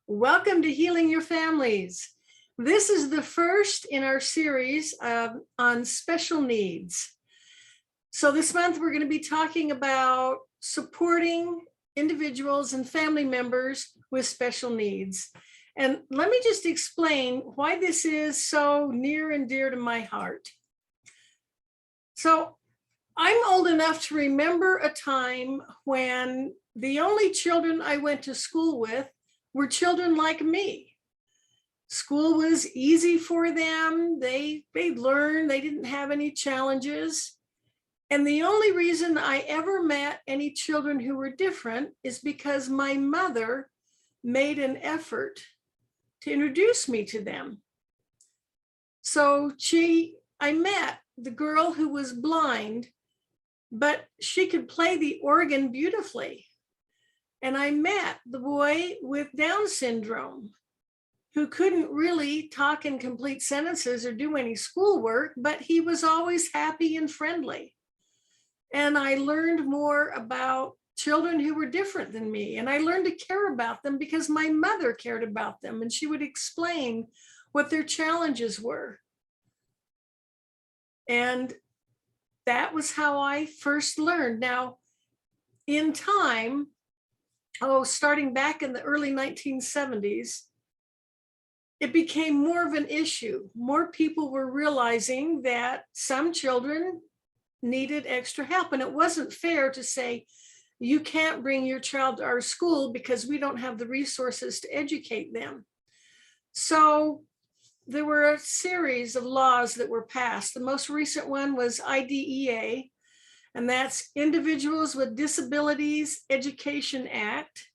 Welcome to Healing Your Families. This is the first in our series on special needs. So this month we're going to be talking about supporting individuals and family members with special needs. And let me just explain why this is so near and dear to my heart. So I'm old enough to remember a time when the only children I went to school with were children like me. School was easy for them. They learned, they didn't have any challenges. And the only reason I ever met any children who were different is because my mother made an effort to introduce me to them. So I met the girl who was blind, but she could play the organ beautifully. And I met the boy with Down syndrome who couldn't really talk in complete sentences or do any schoolwork, but he was always happy and friendly. And I learned more about children who were different than me. And I learned to care about them because my mother cared about them and she would explain what their challenges were. And that was how I first learned. Now, in time, starting back in the early 1970s, it became more of an issue. More people were realizing that some children needed extra help. And it wasn't fair to say, you can't bring your child to our school because we don't have the resources to educate them. So there were a series of laws that were passed. The most recent one was IDEA, and that's Individuals with Disabilities Education Act.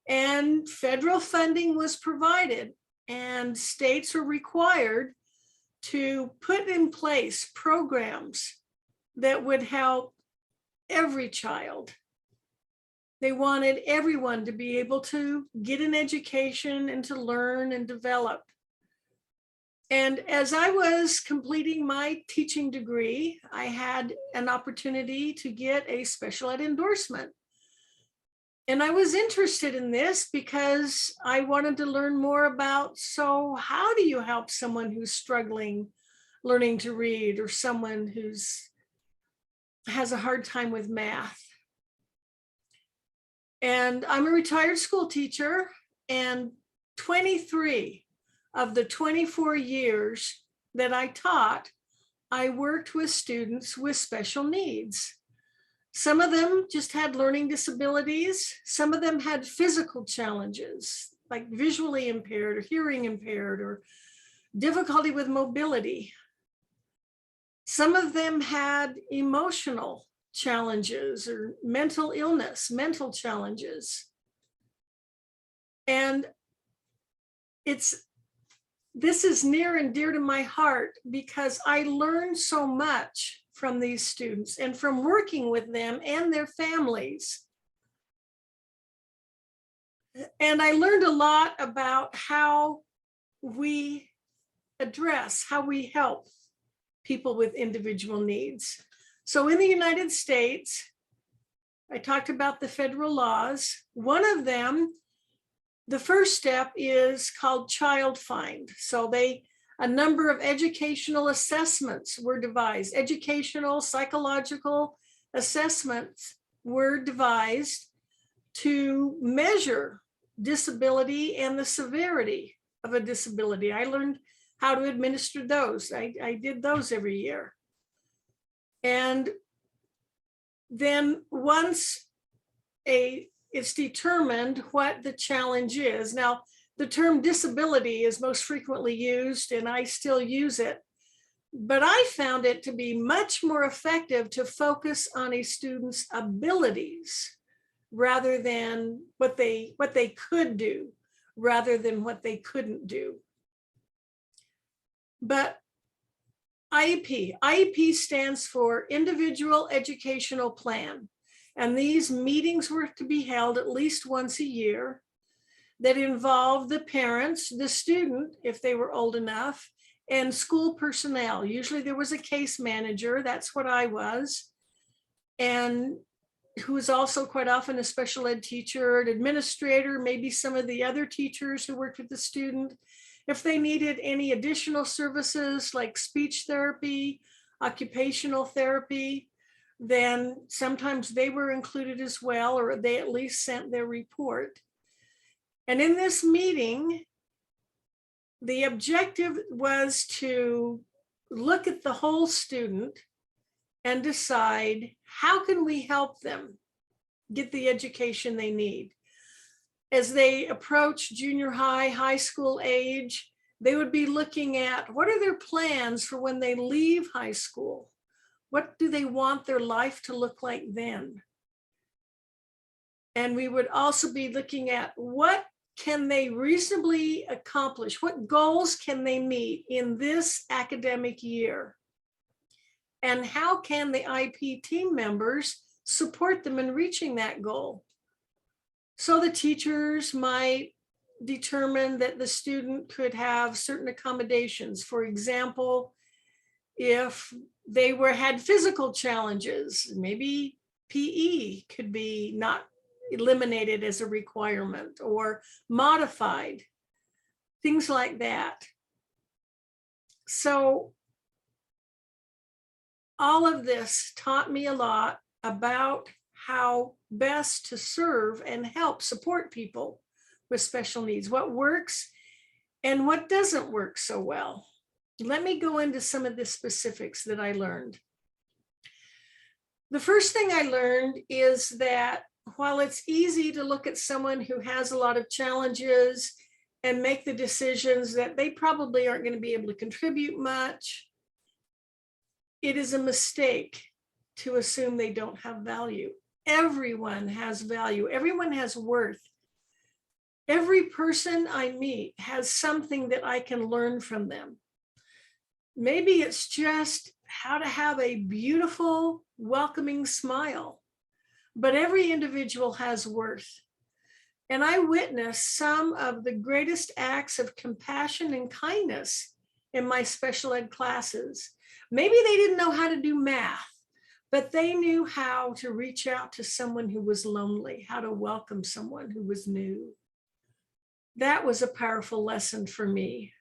And federal funding was provided, and states were required to put in place programs that would help every child. They wanted everyone to be able to get an education and to learn and develop. And as I was completing my teaching degree, I had an opportunity to get a special ed endorsement. And I was interested in this because I wanted to learn more about, so how do you help someone who's struggling learning to read, or someone who's has a hard time with math? And I'm a retired school teacher, and 23 of the 24 years that I taught, I worked with students with special needs. Some of them just had learning disabilities. Some of them had physical challenges, like visually impaired or hearing impaired or difficulty with mobility. Some of them had emotional challenges or mental illness, mental challenges. And this is near and dear to my heart because I learned so much from these students and from working with them and their families. And I learned a lot about how we help people with individual needs. So in the United States, I talked about the federal laws. One of them, the first step is called Child Find. So a number of educational assessments were devised. Educational, psychological assessments were devised to measure disability and the severity of a disability. I learned how to administer those. I did those every year. And then once it's determined what the challenge is. Now, the term disability is most frequently used, and I still use it, but I found it to be much more effective to focus on a student's abilities rather than what they could do, rather than what they couldn't do. But IEP stands for Individual Educational Plan. And these meetings were to be held at least once a year that involved the parents, the student, if they were old enough, and school personnel. Usually there was a case manager, that's what I was. And who is also quite often a special ed teacher, an administrator, maybe some of the other teachers who worked with the student. If they needed any additional services like speech therapy, occupational therapy, then sometimes they were included as well, or they at least sent their report. And in this meeting, the objective was to look at the whole student and decide how can we help them get the education they need. As they approach junior high, high school age, they would be looking at what are their plans for when they leave high school? What do they want their life to look like then? And we would also be looking at what can they reasonably accomplish? What goals can they meet in this academic year? And how can the IP team members support them in reaching that goal? So the teachers might determine that the student could have certain accommodations. For example, if they had physical challenges, maybe PE could be not eliminated as a requirement or modified, things like that. So all of this taught me a lot about how best to serve and help support people with special needs, what works and what doesn't work so well. Let me go into some of the specifics that I learned. The first thing I learned is that while it's easy to look at someone who has a lot of challenges and make the decisions that they probably aren't going to be able to contribute much, it is a mistake to assume they don't have value. Everyone has value. Everyone has worth. Every person I meet has something that I can learn from them. Maybe it's just how to have a beautiful, welcoming smile, but every individual has worth. And I witnessed some of the greatest acts of compassion and kindness in my special ed classes. Maybe they didn't know how to do math, but they knew how to reach out to someone who was lonely, how to welcome someone who was new. That was a powerful lesson for me.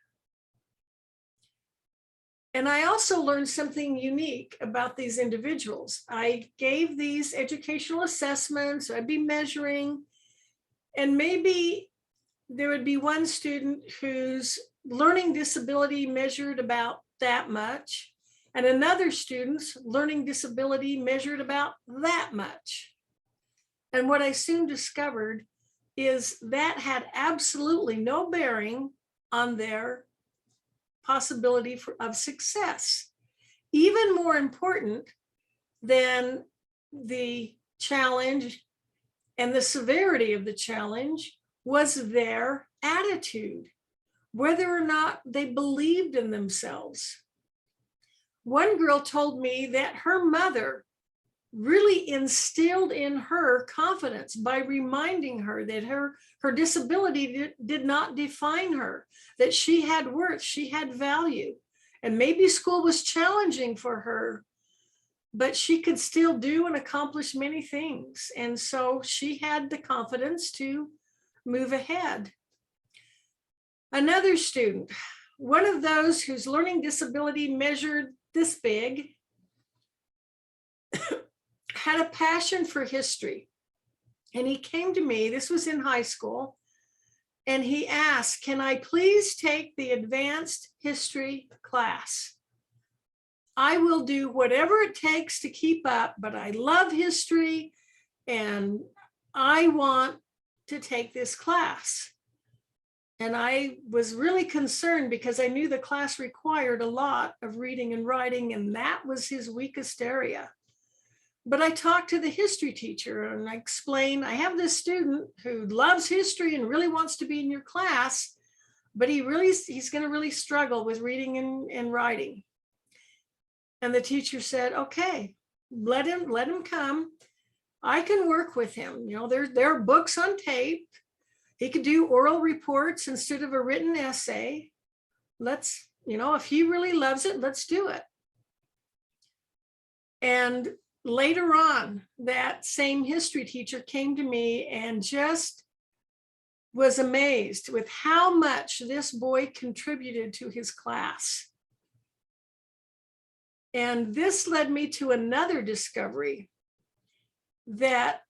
And I also learned something unique about these individuals. I gave these educational assessments, I'd be measuring, and maybe there would be one student whose learning disability measured about that much, and another student's learning disability measured about that much. And what I soon discovered is that had absolutely no bearing on their possibility of success. Even more important than the challenge and the severity of the challenge was their attitude, whether or not they believed in themselves. One girl told me that her mother really instilled in her confidence by reminding her that her disability did not define her, that she had worth, she had value. And maybe school was challenging for her, but she could still do and accomplish many things. And so she had the confidence to move ahead. Another student, one of those whose learning disability measured this big, had a passion for history. And he came to me, this was in high school, and he asked, can I please take the advanced history class? I will do whatever it takes to keep up, but I love history and I want to take this class. And I was really concerned because I knew the class required a lot of reading and writing, and that was his weakest area. But I talked to the history teacher and I explained, I have this student who loves history and really wants to be in your class, but he's going to really struggle with reading and writing. And the teacher said, okay, let him come. I can work with him. You know, there are books on tape. He could do oral reports instead of a written essay. Let's, you know, if he really loves it, let's do it. And later on, that same history teacher came to me and just was amazed with how much this boy contributed to his class. And this led me to another discovery, that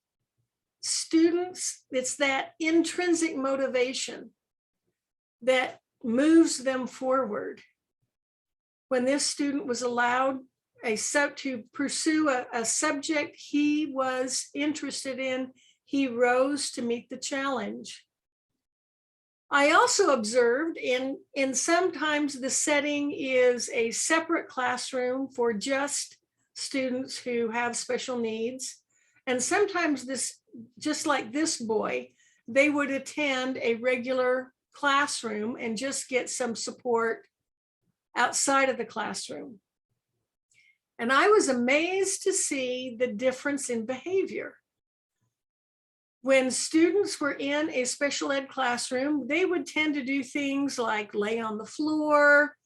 students, it's that intrinsic motivation that moves them forward. When this student was allowed to pursue a subject he was interested in, he rose to meet the challenge. I also observed in sometimes the setting is a separate classroom for just students who have special needs. And sometimes this, just like this boy, they would attend a regular classroom and just get some support outside of the classroom. And I was amazed to see the difference in behavior. When students were in a special ed classroom, they would tend to do things like lay on the floor,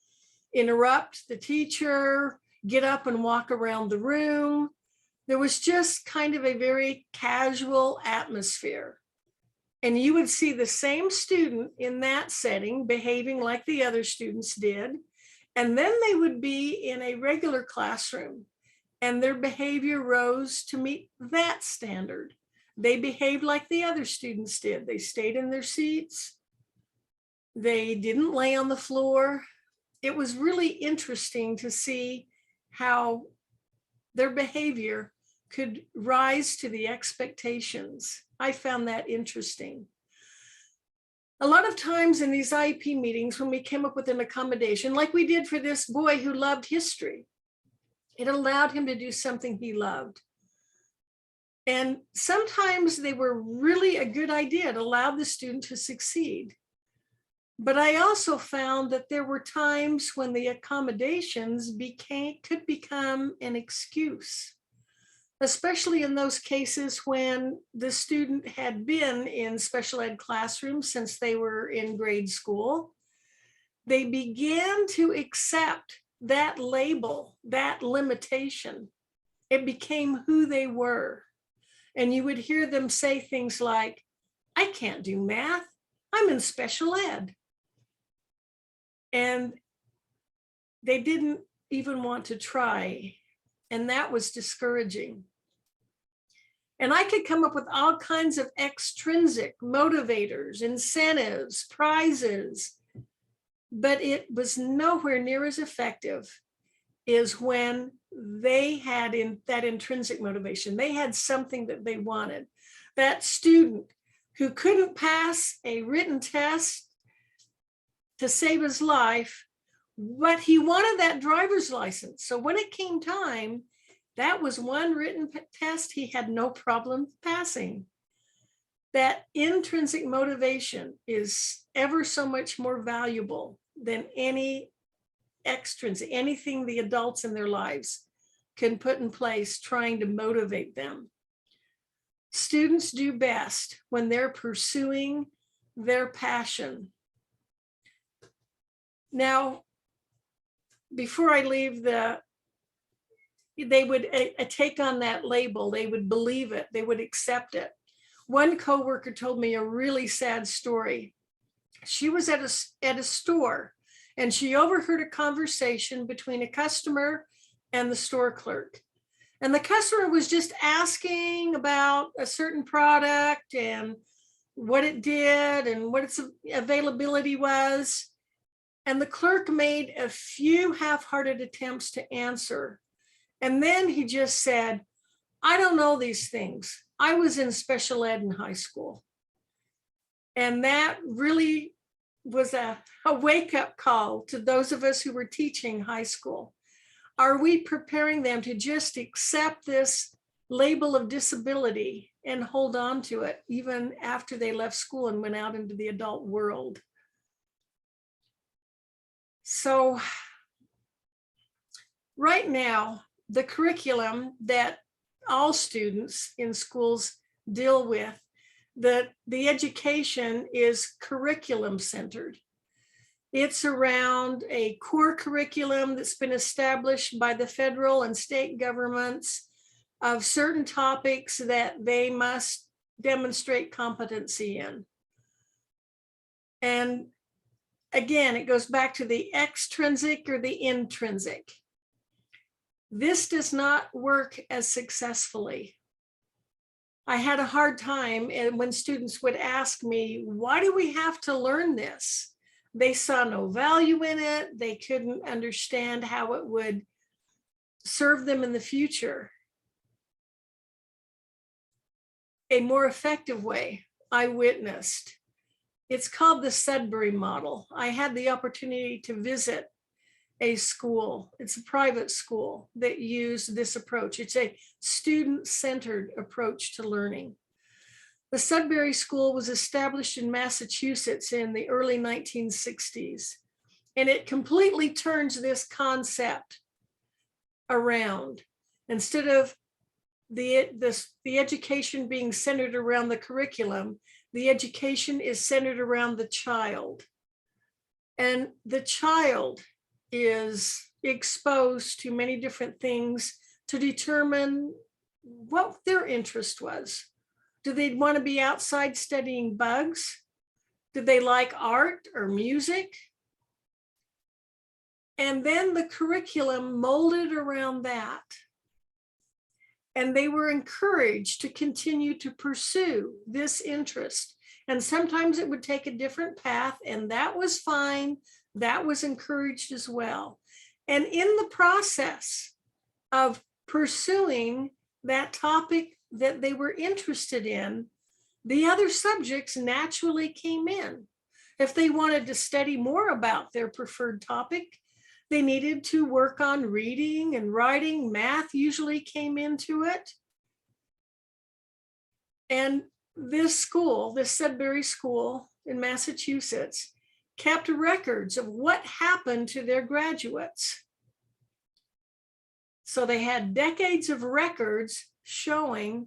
interrupt the teacher, get up and walk around the room. There was just kind of a very casual atmosphere. And you would see the same student in that setting behaving like the other students did. And then they would be in a regular classroom and their behavior rose to meet that standard. They behaved like the other students did. They stayed in their seats. They didn't lay on the floor. It was really interesting to see how their behavior could rise to the expectations. I found that interesting. A lot of times in these IEP meetings, when we came up with an accommodation, like we did for this boy who loved history, it allowed him to do something he loved. And sometimes they were really a good idea. It allowed the student to succeed. But I also found that there were times when the accommodations could become an excuse, especially in those cases when the student had been in special ed classrooms since they were in grade school. They began to accept that label, that limitation. It became who they were. And you would hear them say things like, I can't do math, I'm in special ed. And they didn't even want to try. And that was discouraging. And I could come up with all kinds of extrinsic motivators, incentives, prizes, but it was nowhere near as effective as when they had that intrinsic motivation. They had something that they wanted. That student who couldn't pass a written test to save his life, but he wanted that driver's license. So when it came time, that was one written test he had no problem passing. That intrinsic motivation is ever so much more valuable than any extrinsic, anything the adults in their lives can put in place trying to motivate them. Students do best when they're pursuing their passion. Now, before I leave, they would take on that label, they would believe it, they would accept it. One coworker told me a really sad story. She was at a store and she overheard a conversation between a customer and the store clerk. And the customer was just asking about a certain product and what it did and what its availability was. And the clerk made a few half-hearted attempts to answer. And then he just said, I don't know these things. I was in special ed in high school. And that really was a wake-up call to those of us who were teaching high school. Are we preparing them to just accept this label of disability and hold on to it even after they left school and went out into the adult world? So right now, the curriculum that all students in schools deal with, the education is curriculum centered. It's around a core curriculum that's been established by the federal and state governments of certain topics that they must demonstrate competency in. And again, it goes back to the extrinsic or the intrinsic. This does not work as successfully. I had a hard time, and when students would ask me, why do we have to learn this? They saw no value in it. They couldn't understand how it would serve them in the future. A more effective way I witnessed. It's called the Sudbury model. I had the opportunity to visit a school. It's a private school that used this approach. It's a student-centered approach to learning. The Sudbury School was established in Massachusetts in the early 1960s, and it completely turns this concept around. Instead of the education being centered around the curriculum, the education is centered around the child. And the child is exposed to many different things to determine what their interest was. Do they want to be outside studying bugs? Do they like art or music? And then the curriculum molded around that. And they were encouraged to continue to pursue this interest. And sometimes it would take a different path, and that was fine. That was encouraged as well. And in the process of pursuing that topic that they were interested in, the other subjects naturally came in. If they wanted to study more about their preferred topic, they needed to work on reading and writing. Math usually came into it. And this school, this Sudbury School in Massachusetts, kept records of what happened to their graduates. So they had decades of records showing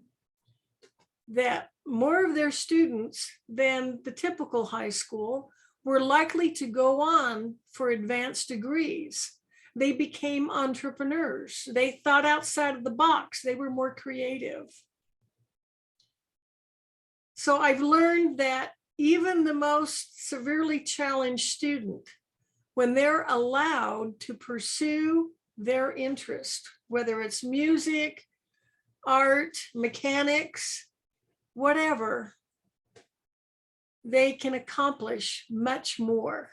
that more of their students than the typical high school were likely to go on for advanced degrees. They became entrepreneurs. They thought outside of the box. They were more creative. So I've learned that even the most severely challenged student, when they're allowed to pursue their interest, whether it's music, art, mechanics, whatever, they can accomplish much more.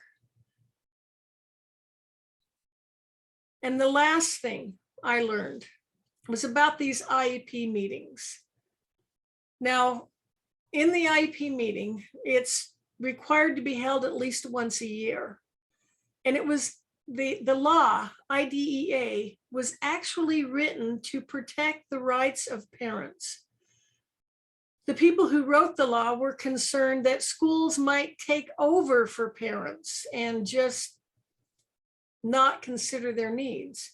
And the last thing I learned was about these IEP meetings. Now, in the IEP meeting, it's required to be held at least once a year. And it was the law, IDEA, was actually written to protect the rights of parents. The people who wrote the law were concerned that schools might take over for parents and just not consider their needs.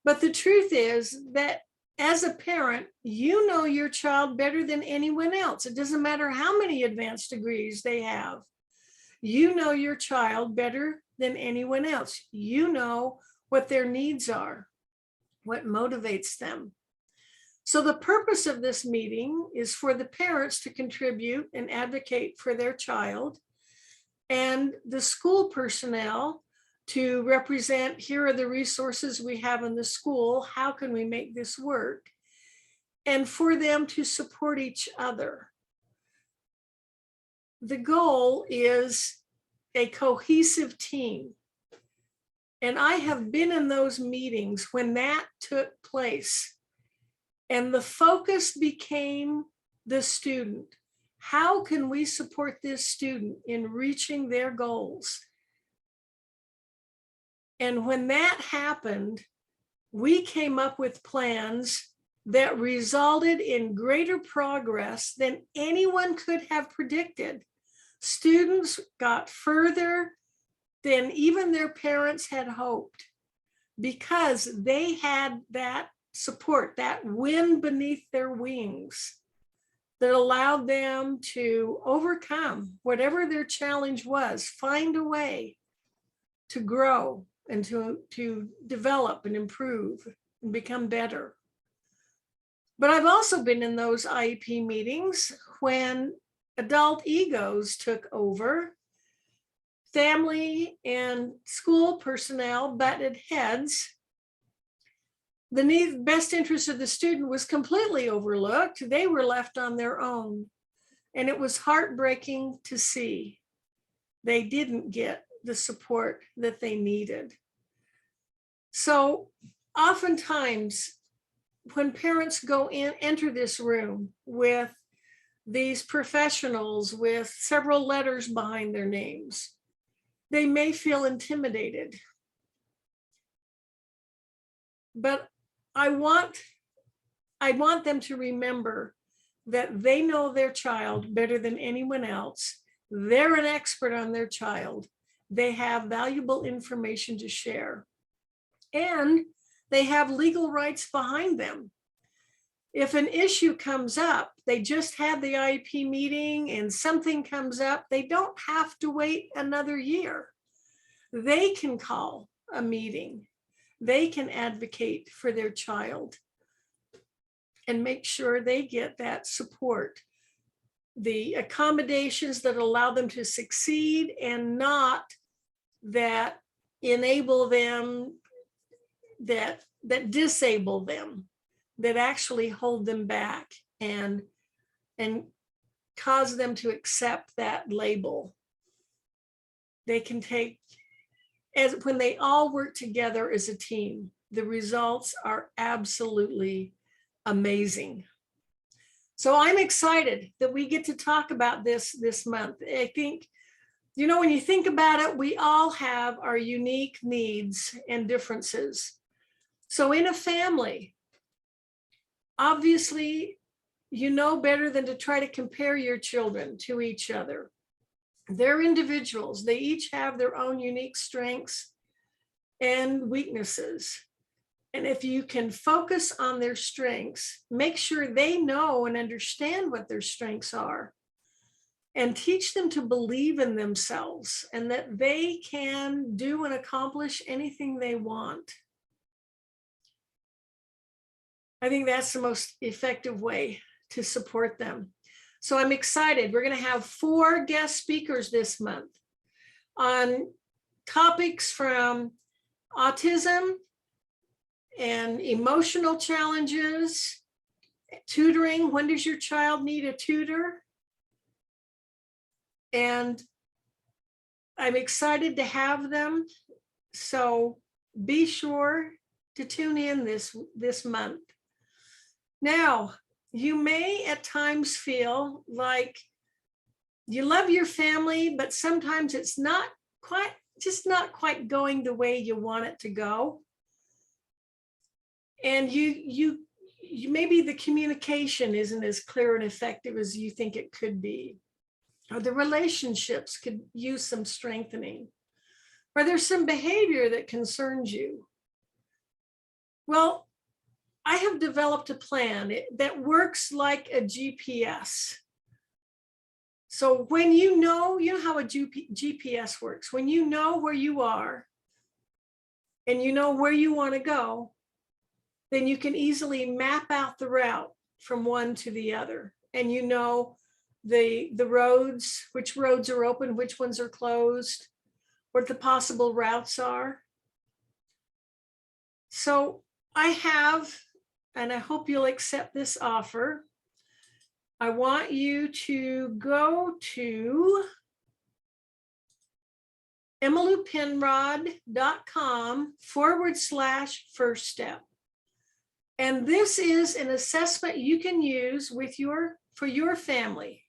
But the truth is that as a parent, you know your child better than anyone else. It doesn't matter how many advanced degrees they have. You know your child better than anyone else. You know what their needs are, what motivates them. So the purpose of this meeting is for the parents to contribute and advocate for their child, and the school personnel to represent, here are the resources we have in the school, how can we make this work? And for them to support each other. The goal is a cohesive team. And I have been in those meetings when that took place. And the focus became the student. How can we support this student in reaching their goals? And when that happened, we came up with plans that resulted in greater progress than anyone could have predicted. Students got further than even their parents had hoped because they had that support, that wind beneath their wings that allowed them to overcome whatever their challenge was, find a way to grow and to develop and improve and become better. But I've also been in those IEP meetings when adult egos took over, family and school personnel butted heads. The best interest of the student was completely overlooked. They were left on their own. And it was heartbreaking to see they didn't get the support that they needed. So oftentimes, when parents enter this room with these professionals with several letters behind their names, they may feel intimidated. But I want them to remember that they know their child better than anyone else. They're an expert on their child. They have valuable information to share. And they have legal rights behind them. If an issue comes up, they just had the IEP meeting and something comes up, they don't have to wait another year. They can call a meeting. They can advocate for their child and make sure they get that support, the accommodations that allow them to succeed and not that enable them, that disable them, that actually hold them back and cause them to accept that label. They can take, as when they all work together as a team, the results are absolutely amazing. So I'm excited that we get to talk about this month. I think, when you think about it, we all have our unique needs and differences. So in a family, obviously, you know better than to try to compare your children to each other. They're individuals. They each have their own unique strengths and weaknesses. And if you can focus on their strengths, make sure they know and understand what their strengths are, and teach them to believe in themselves and that they can do and accomplish anything they want. I think that's the most effective way to support them. So I'm excited. We're going to have 4 guest speakers this month on topics from autism and emotional challenges, tutoring. When does your child need a tutor? And I'm excited to have them. So be sure to tune in this month. Now, you may at times feel like you love your family, but sometimes it's not quite going the way you want it to go. And you maybe the communication isn't as clear and effective as you think it could be. Or the relationships could use some strengthening. Or there's some behavior that concerns you. Well, I have developed a plan that works like a GPS. So when you know how a GPS works, when you know where you are and you know where you want to go, then you can easily map out the route from one to the other. And you know the roads, which roads are open, which ones are closed, what the possible routes are. So I have, and I hope you'll accept this offer, I want you to go to emmyloupenrod.com/first step. And this is an assessment you can use for your family.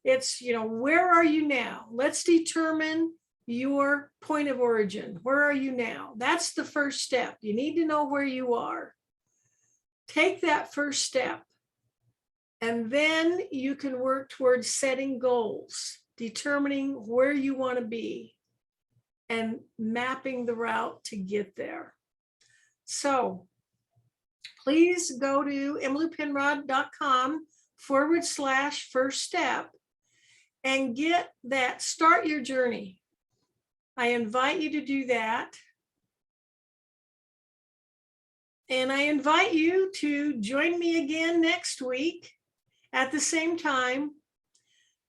It's, where are you now? Let's determine your point of origin. Where are you now? That's the first step. You need to know where you are. Take that first step. And then you can work towards setting goals, determining where you want to be, and mapping the route to get there. So please go to emmyloupenrod.com/first step and start your journey. I invite you to do that. And I invite you to join me again next week at the same time.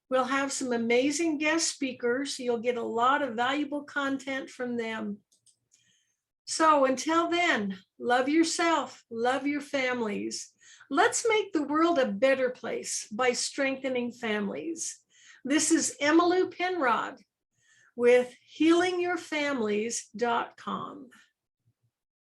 We'll have some amazing guest speakers. You'll get a lot of valuable content from them. So until then, love yourself, love your families. Let's make the world a better place by strengthening families. This is Emmylou Penrod with healingyourfamilies.com.